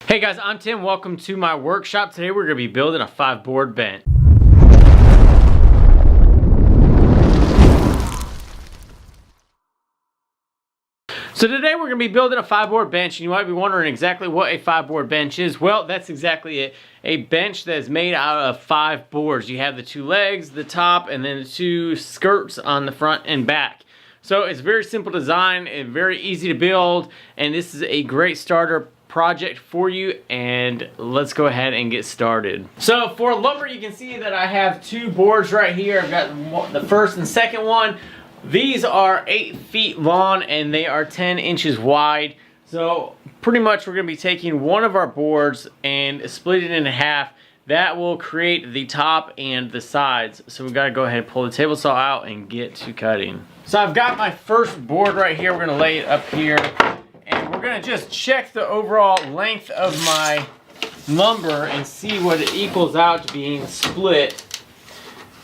Hey guys, I'm Tim. Welcome to my workshop. Today we're going to be building a 5-board bench. So today we're going to be building a 5-board bench, and you might be wondering exactly what a 5-board bench is. Well, that's exactly it. A bench that is made out of 5 boards. You have the 2 legs, the top, and then the 2 skirts on the front and back. So it's very simple design and very easy to build, and this is a great starter project for you, and let's go ahead and get started. So for lumber, you can see that I have 2 boards right here. I've got the first and second one. These are 8 feet long and they are 10 inches wide. So pretty much we're going to be taking one of our boards and splitting it in half. That will create the top and the sides. So we got to go ahead and pull the table saw out and get to cutting. So I've got my first board right here. We're going to lay it up here. And we're going to just check the overall length of my lumber and see what it equals out to being split.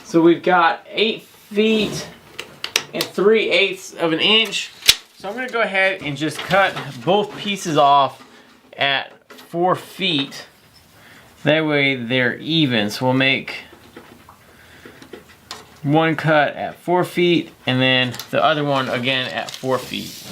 So we've got 8 feet and 3/8 of an inch. So I'm going to go ahead and just cut both pieces off at 4 feet. That way they're even. So we'll make one cut at 4 feet and then the other one again at 4 feet.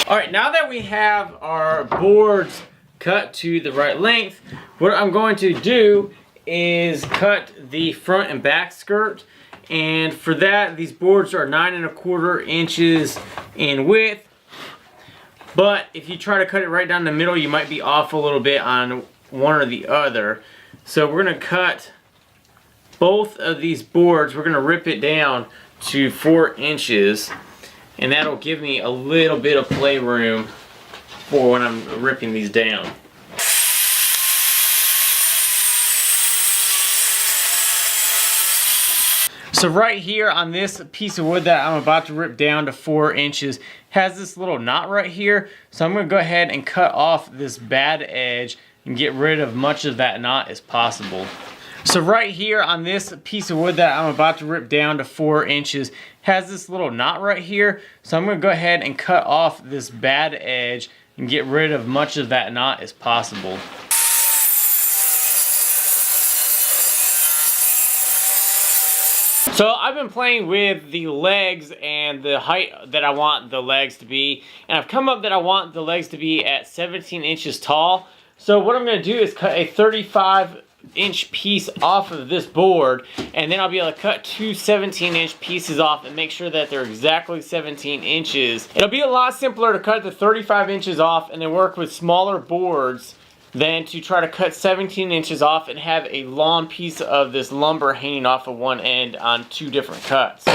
Alright, now that we have our boards cut to the right length, what I'm going to do is cut the front and back skirt. And for that, these boards are 9 1/4 inches in width. But if you try to cut it right down the middle, you might be off a little bit on one or the other. So we're going to cut both of these boards. We're going to rip it down to 4 inches. And that'll give me a little bit of playroom for when I'm ripping these down. So right here on this piece of wood that I'm about to rip down to 4 inches has this little knot right here. So I'm going to go ahead and cut off this bad edge and get rid of much of that knot as possible. So right here on this piece of wood that I'm about to rip down to 4 inches has this little knot right here. So I'm going to go ahead and cut off this bad edge and get rid of much of that knot as possible. So I've been playing with the legs and the height that I want the legs to be, and I've come up that I want the legs to be at 17 inches tall. So what I'm going to do is cut a 35-inch piece off of this board, and then I'll be able to cut 2 17-inch pieces off and make sure that they're exactly 17 inches. It'll be a lot simpler to cut the 35 inches off and then work with smaller boards than to try to cut 17 inches off and have a long piece of this lumber hanging off of one end on 2 different cuts.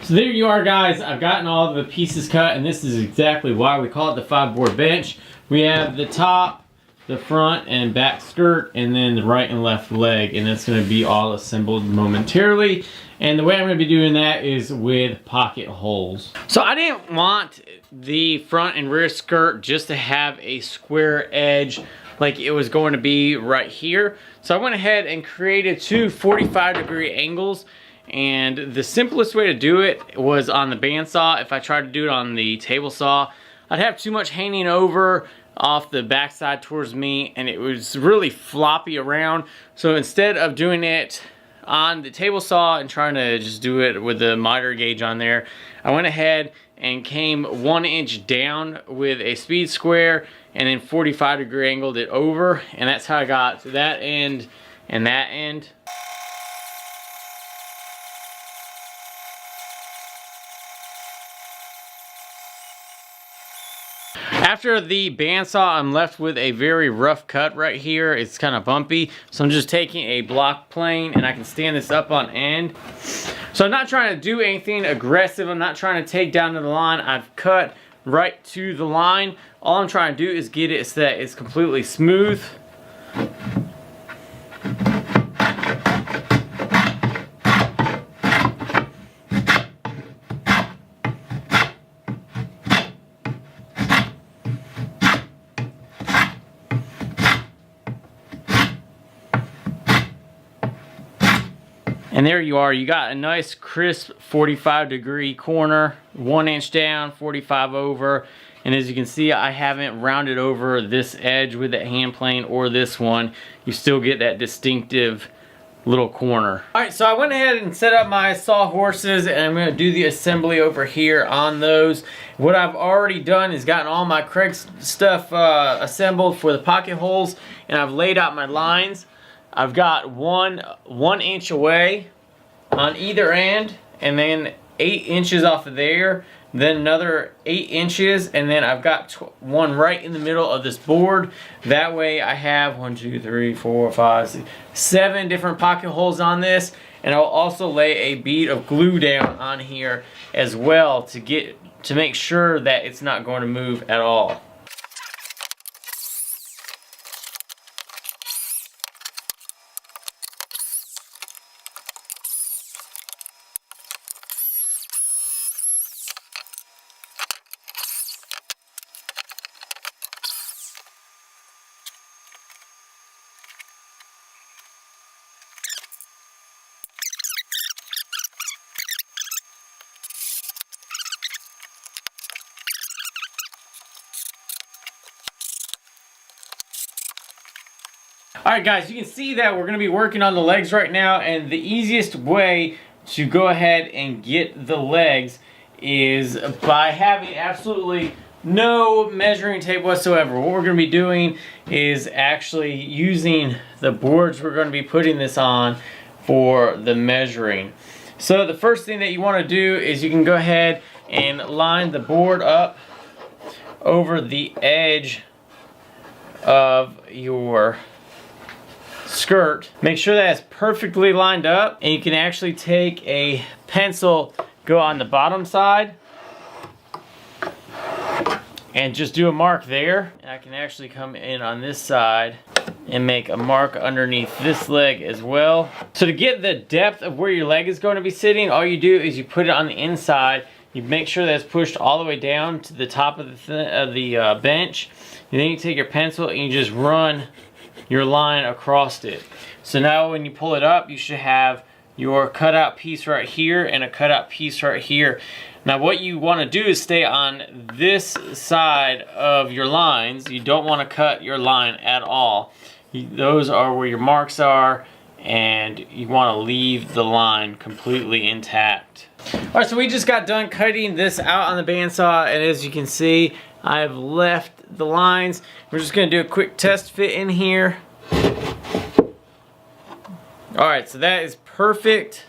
So there you are, guys. I've gotten all the pieces cut, and this is exactly why we call it the 5-board bench. We have the top, the front and back skirt, and then the right and left leg, and that's going to be all assembled momentarily. And the way I'm going to be doing that is with pocket holes. So I didn't want the front and rear skirt just to have a square edge like it was going to be right here. So I went ahead and created 2 45-degree angles. And the simplest way to do it was on the bandsaw. If I tried to do it on the table saw, I'd have too much hanging over off the backside towards me, and it was really floppy around. So instead of doing it on the table saw and trying to just do it with the miter gauge on there, I went ahead and came 1 inch down with a speed square and then 45-degree angled it over, and that's how I got to that end and that end. After the bandsaw, I'm left with a very rough cut right here. It's kind of bumpy. So I'm just taking a block plane and I can stand this up on end. So I'm not trying to do anything aggressive. I'm not trying to take down to the line. I've cut right to the line. All I'm trying to do is get it so that it's completely smooth. And there you are, you got a nice crisp 45-degree corner, 1 inch down, 45 over. And as you can see, I haven't rounded over this edge with that hand plane or this one. You still get that distinctive little corner. All right, so I went ahead and set up my sawhorses and I'm gonna do the assembly over here on those. What I've already done is gotten all my Kreg stuff assembled for the pocket holes, and I've laid out my lines. I've got one inch away on either end, and then 8 inches off of there, then another 8 inches, and then I've got one right in the middle of this board. That way I have 1, 2, 3, 4, 5, 6, 7 different pocket holes on this, and I'll also lay a bead of glue down on here as well to make sure that it's not going to move at all. Alright guys, you can see that we're going to be working on the legs right now, and the easiest way to go ahead and get the legs is by having absolutely no measuring tape whatsoever. What we're going to be doing is actually using the boards we're going to be putting this on for the measuring. So the first thing that you want to do is you can go ahead and line the board up over the edge of your skirt. Make sure that it's perfectly lined up, and you can actually take a pencil, go on the bottom side, and just do a mark there. And I can actually come in on this side and make a mark underneath this leg as well. So to get the depth of where your leg is going to be sitting, all you do is you put it on the inside. You make sure that it's pushed all the way down to the top of the bench. And then you take your pencil and you just run your line across it. So now when you pull it up, you should have your cutout piece right here and a cutout piece right here. Now what you want to do is stay on this side of your lines. You don't want to cut your line at all. Those are where your marks are, and you want to leave the line completely intact. Alright, so we just got done cutting this out on the bandsaw, and as you can see, I've left the lines. We're just going to do a quick test fit in here. Alright, so that is perfect.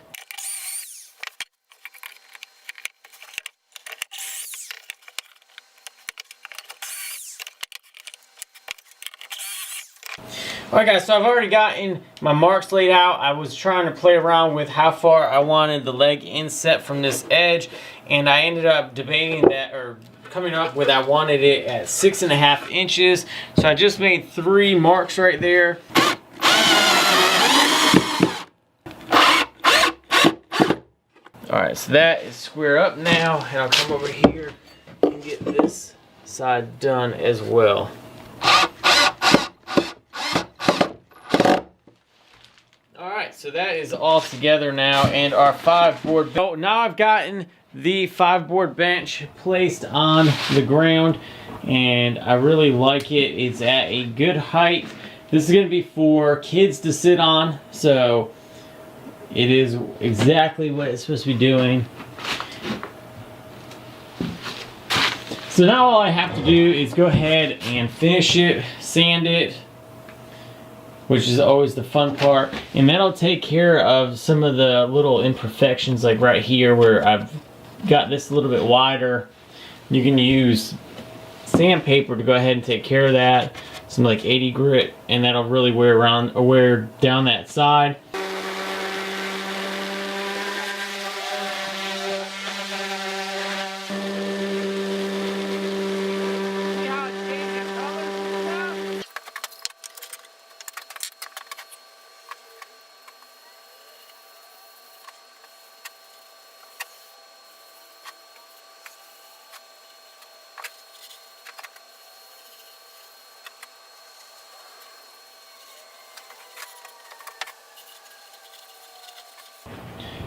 Alright guys, so I've already gotten my marks laid out. I was trying to play around with how far I wanted the leg inset from this edge, and I ended up debating that, or coming up with, I wanted it at 6.5 inches. So I just made 3 marks right there. Alright, so that is square up now, and I'll come over here and get this side done as well. Alright, so that is all together now, and our 5-board. So now I've gotten the 5-board bench placed on the ground, and I really like it. It's at a good height. This is going to be for kids to sit on, so it is exactly what it's supposed to be doing. So now all I have to do is go ahead and finish it, sand it, which is always the fun part, and that'll take care of some of the little imperfections, like right here where I've got this a little bit wider. You can use sandpaper to go ahead and take care of that. Some like 80 grit, and that'll really wear down that side.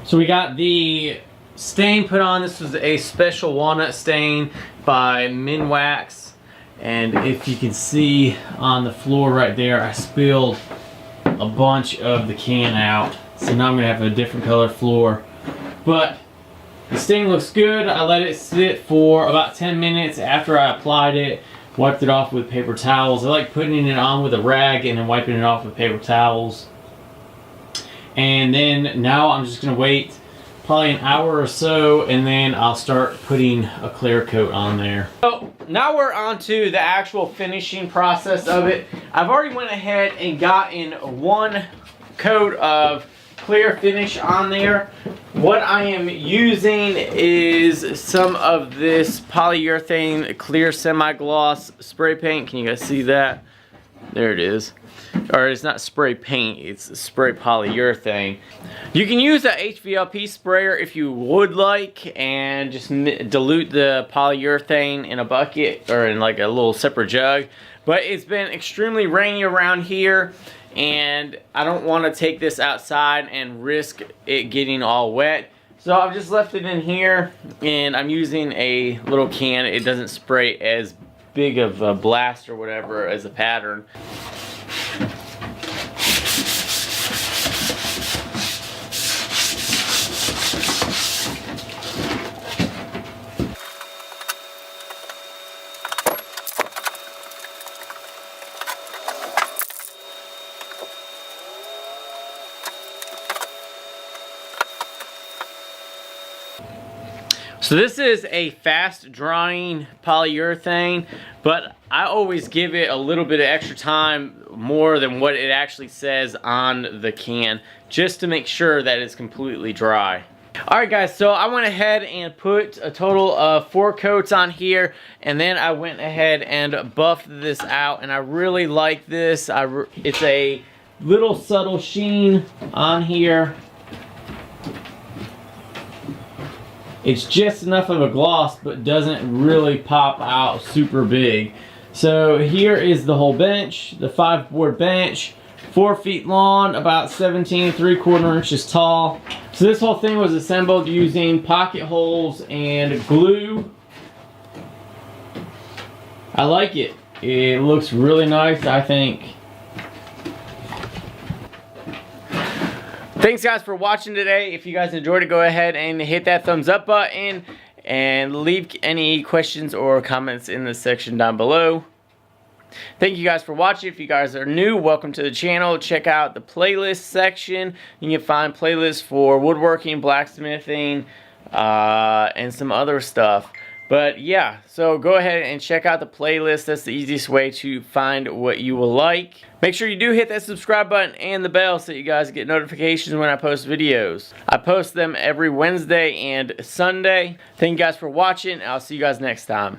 So we got the stain put on. This was a special walnut stain by Minwax. And if you can see on the floor right there, I spilled a bunch of the can out. So now I'm gonna have a different color floor. But the stain looks good. I let it sit for about 10 minutes after I applied it. Wiped it off with paper towels. I like putting it on with a rag and then wiping it off with paper towels. And then now I'm just gonna wait probably an hour or so, and then I'll start putting a clear coat on there. So now we're on to the actual finishing process of it. I've already went ahead and gotten one coat of clear finish on there. What I am using is some of this polyurethane clear semi-gloss spray paint. Can you guys see that? There it is. Or it's not spray paint, it's spray polyurethane. You can use a HVLP sprayer if you would like, and just dilute the polyurethane in a bucket or in like a little separate jug. But it's been extremely rainy around here, and I don't want to take this outside and risk it getting all wet. So I've just left it in here, and I'm using a little can. It doesn't spray as big of a blast or whatever as a pattern. So this is a fast drying polyurethane, but I always give it a little bit of extra time, more than what it actually says on the can, just to make sure that it's completely dry. Alright guys, so I went ahead and put a total of 4 coats on here, and then I went ahead and buffed this out, and I really like this. It's a little subtle sheen on here. It's just enough of a gloss, but doesn't really pop out super big. So here is the whole bench, the 5-board bench, 4 feet long, about 17 3/4 inches tall. So this whole thing was assembled using pocket holes and glue. I like it. It looks really nice, I think. Thanks guys for watching today. If you guys enjoyed it, go ahead and hit that thumbs up button and leave any questions or comments in the section down below. Thank you guys for watching. If you guys are new, welcome to the channel. Check out the playlist section. You can find playlists for woodworking, blacksmithing, and some other stuff. But yeah, so go ahead and check out the playlist. That's the easiest way to find what you will like. Make sure you do hit that subscribe button and the bell so you guys get notifications when I post videos. I post them every Wednesday and Sunday. Thank you guys for watching. I'll see you guys next time.